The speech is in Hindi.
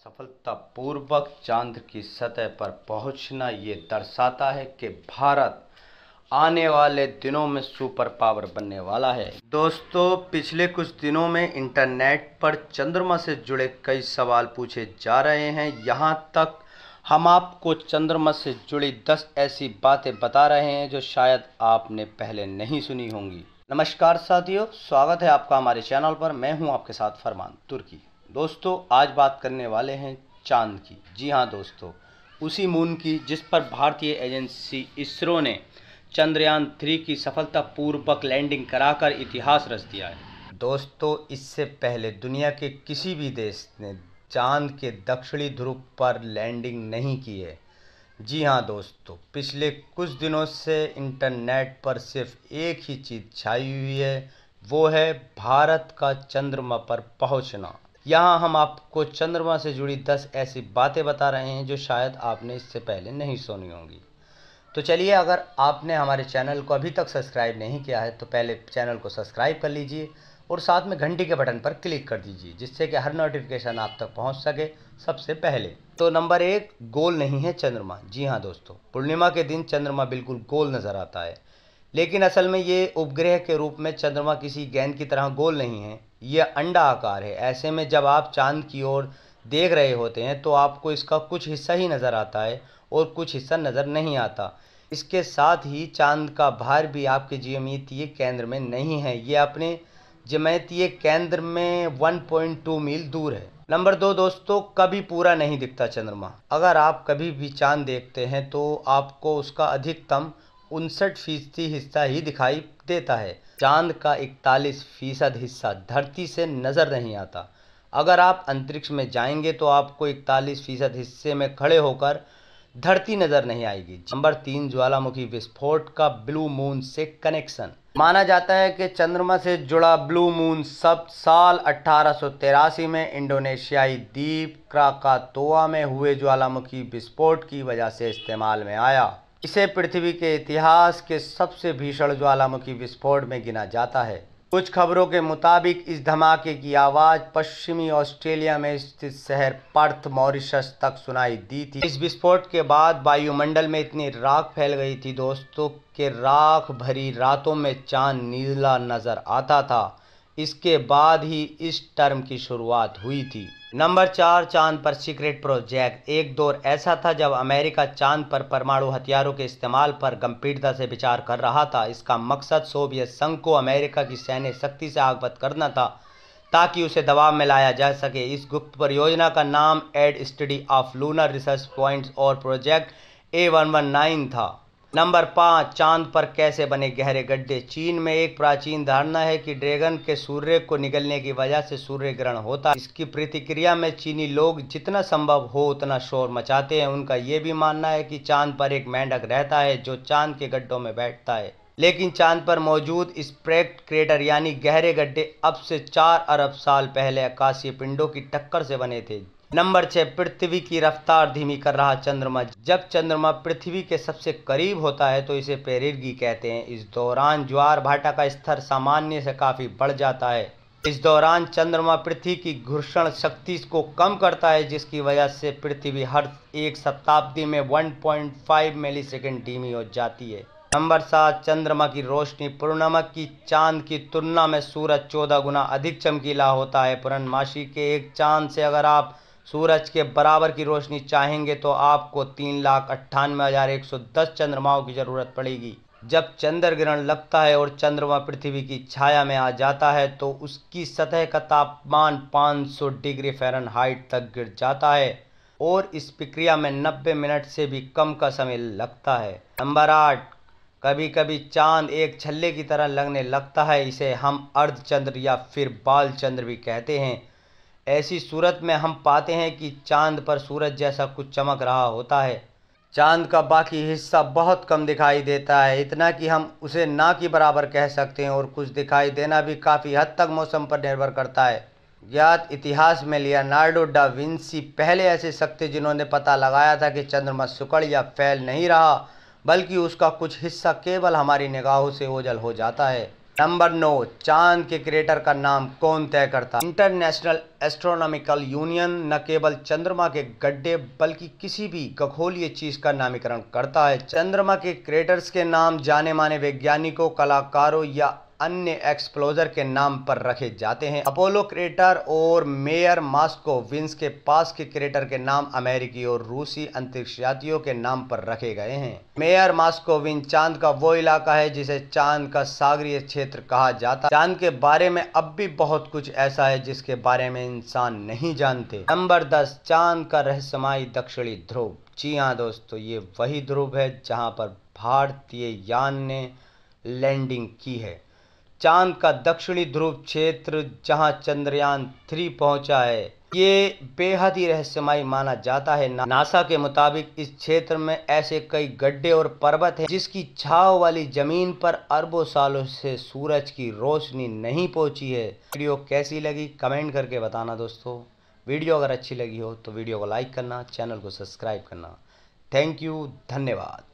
सफलतापूर्वक चांद की सतह पर पहुंचना ये दर्शाता है कि भारत आने वाले दिनों में सुपर पावर बनने वाला है। दोस्तों, पिछले कुछ दिनों में इंटरनेट पर चंद्रमा से जुड़े कई सवाल पूछे जा रहे हैं। यहाँ तक हम आपको चंद्रमा से जुड़ी 10 ऐसी बातें बता रहे हैं जो शायद आपने पहले नहीं सुनी होंगी। नमस्कार साथियों, स्वागत है आपका हमारे चैनल पर। मैं हूं आपके साथ फरमान तुर्की। दोस्तों, आज बात करने वाले हैं चांद की। जी हाँ दोस्तों, उसी मून की जिस पर भारतीय एजेंसी इसरो ने चंद्रयान 3 की सफलतापूर्वक लैंडिंग कराकर इतिहास रच दिया है। दोस्तों, इससे पहले दुनिया के किसी भी देश ने चांद के दक्षिणी ध्रुव पर लैंडिंग नहीं की है। जी हाँ दोस्तों, पिछले कुछ दिनों से इंटरनेट पर सिर्फ एक ही चीज़ छाई हुई है, वो है भारत का चंद्रमा पर पहुंचना। यहाँ हम आपको चंद्रमा से जुड़ी 10 ऐसी बातें बता रहे हैं जो शायद आपने इससे पहले नहीं सुनी होंगी। तो चलिए, अगर आपने हमारे चैनल को अभी तक सब्सक्राइब नहीं किया है तो पहले चैनल को सब्सक्राइब कर लीजिए और साथ में घंटी के बटन पर क्लिक कर दीजिए, जिससे कि हर नोटिफिकेशन आप तक पहुंच सके सबसे पहले। तो नंबर 1, गोल नहीं है चंद्रमा। जी हाँ दोस्तों, पूर्णिमा के दिन चंद्रमा बिल्कुल गोल नज़र आता है, लेकिन असल में ये उपग्रह के रूप में चंद्रमा किसी गेंद की तरह गोल नहीं है, ये अंडा आकार है। ऐसे में जब आप चांद की ओर देख रहे होते हैं तो आपको इसका कुछ हिस्सा ही नज़र आता है और कुछ हिस्सा नज़र नहीं आता। इसके साथ ही चांद का भार भी आपके ज्यामितीय केंद्र में नहीं है, ये अपने ज्यामितीय केंद्र में 1.2 मील दूर है। नंबर 2 दोस्तों, कभी पूरा नहीं दिखता चंद्रमा। अगर आप कभी भी चांद देखते हैं तो आपको उसका अधिकतम 59% हिस्सा ही दिखाई देता है। चांद का 41% हिस्सा धरती से नज़र नहीं आता। अगर आप अंतरिक्ष में जाएंगे तो आपको 41% हिस्से में खड़े होकर धरती नज़र नहीं आएगी। नंबर 3, ज्वालामुखी विस्फोट का ब्लू मून से कनेक्शन। माना जाता है कि चंद्रमा से जुड़ा ब्लू मून सब साल 1883 में इंडोनेशियाई द्वीप क्राकातोआ में हुए ज्वालामुखी विस्फोट की वजह से इस्तेमाल में आया। इसे पृथ्वी के इतिहास के सबसे भीषण ज्वालामुखी विस्फोट में गिना जाता है। कुछ खबरों के मुताबिक इस धमाके की आवाज़ पश्चिमी ऑस्ट्रेलिया में स्थित शहर पर्थ, मॉरिशस तक सुनाई दी थी। इस विस्फोट के बाद वायुमंडल में इतनी राख फैल गई थी दोस्तों कि राख भरी रातों में चांद नीला नजर आता था। इसके बाद ही इस टर्म की शुरुआत हुई थी। नंबर 4, चांद पर सीक्रेट प्रोजेक्ट। एक दौर ऐसा था जब अमेरिका चांद पर परमाणु हथियारों के इस्तेमाल पर गंभीरता से विचार कर रहा था। इसका मकसद सोवियत संघ को अमेरिका की सैन्य शक्ति से अवगत करना था ताकि उसे दबाव में लाया जा सके। इस गुप्त परियोजना का नाम a study of lunar research points और प्रोजेक्ट A119 था। नंबर 5, चांद पर कैसे बने गहरे गड्ढे। चीन में एक प्राचीन धारणा है कि ड्रैगन के सूर्य को निगलने की वजह से सूर्य ग्रहण होता है। इसकी प्रतिक्रिया में चीनी लोग जितना संभव हो उतना शोर मचाते हैं। उनका ये भी मानना है कि चांद पर एक मेंढक रहता है जो चांद के गड्ढों में बैठता है, लेकिन चांद पर मौजूद स्प्रैक्ट क्रेटर यानी गहरे गड्ढे अब से 4 अरब साल पहले आकाशीय पिंडों की टक्कर से बने थे। नंबर 6, पृथ्वी की रफ्तार धीमी कर रहा चंद्रमा। जब चंद्रमा पृथ्वी के सबसे करीब होता है तो इसे पेरिगी कहते हैं। इस दौरान ज्वार भाटा का स्तर सामान्य से काफ़ी बढ़ जाता है। इस दौरान चंद्रमा पृथ्वी की घर्षण शक्ति को कम करता है, जिसकी वजह से पृथ्वी हर एक शताब्दी में 1.5 मिलीसेकंड धीमी हो जाती है। नंबर 7, चंद्रमा की रोशनी। पूर्णिमा की चांद की तुलना में सूरज 14 गुना अधिक चमकीला होता है। पूर्णमासी के एक चांद से अगर आप सूरज के बराबर की रोशनी चाहेंगे तो आपको 3,98,110 चंद्रमाओं की जरूरत पड़ेगी। जब चंद्र ग्रहण लगता है और चंद्रमा पृथ्वी की छाया में आ जाता है तो उसकी सतह का तापमान 500 डिग्री फ़ारेनहाइट तक गिर जाता है और इस प्रक्रिया में 90 मिनट से भी कम का समय लगता है। नंबर 8, कभी कभी चांद एक छल्ले की तरह लगने लगता है। इसे हम अर्धचंद्र या फिर बाल चंद्र भी कहते हैं। ऐसी सूरत में हम पाते हैं कि चांद पर सूरज जैसा कुछ चमक रहा होता है। चांद का बाकी हिस्सा बहुत कम दिखाई देता है, इतना कि हम उसे ना के बराबर कह सकते हैं, और कुछ दिखाई देना भी काफ़ी हद तक मौसम पर निर्भर करता है। ज्ञात इतिहास में लियोनार्डो डा विंसी पहले ऐसे शख्स थे जिन्होंने पता लगाया था कि चंद्रमा सिकुड़ या फैल नहीं रहा, बल्कि उसका कुछ हिस्सा केवल हमारी निगाहों से ओझल हो जाता है। नंबर 9, चांद के क्रेटर का नाम कौन तय करता है? इंटरनेशनल एस्ट्रोनॉमिकल यूनियन न केवल चंद्रमा के गड्ढे बल्कि किसी भी खगोलीय चीज का नामकरण करता है। चंद्रमा के क्रेटर्स के नाम जाने माने वैज्ञानिकों, कलाकारों या अन्य एक्सप्लोजर के नाम पर रखे जाते हैं। अपोलो क्रेटर और मेयर मॉस्कोविन के पास के क्रेटर के नाम अमेरिकी और रूसी अंतरिक्ष यात्रियों के नाम पर रखे गए हैं। मेयर मॉस्कोविन चांद का वो इलाका है जिसे चांद का सागरीय क्षेत्र कहा जाता है। चांद के बारे में अब भी बहुत कुछ ऐसा है जिसके बारे में इंसान नहीं जानते। नंबर 10, चांद का रहस्यमयी दक्षिणी ध्रुव। जी हाँ दोस्तों, ये वही ध्रुव है जहाँ पर भारतीय यान ने लैंडिंग की है। चांद का दक्षिणी ध्रुव क्षेत्र जहां चंद्रयान 3 पहुंचा है, ये बेहद ही रहस्यमय माना जाता है। नासा के मुताबिक इस क्षेत्र में ऐसे कई गड्ढे और पर्वत हैं जिसकी छाव वाली जमीन पर अरबों सालों से सूरज की रोशनी नहीं पहुंची है। वीडियो कैसी लगी कमेंट करके बताना दोस्तों। वीडियो अगर अच्छी लगी हो तो वीडियो को लाइक करना, चैनल को सब्सक्राइब करना। थैंक यू, धन्यवाद।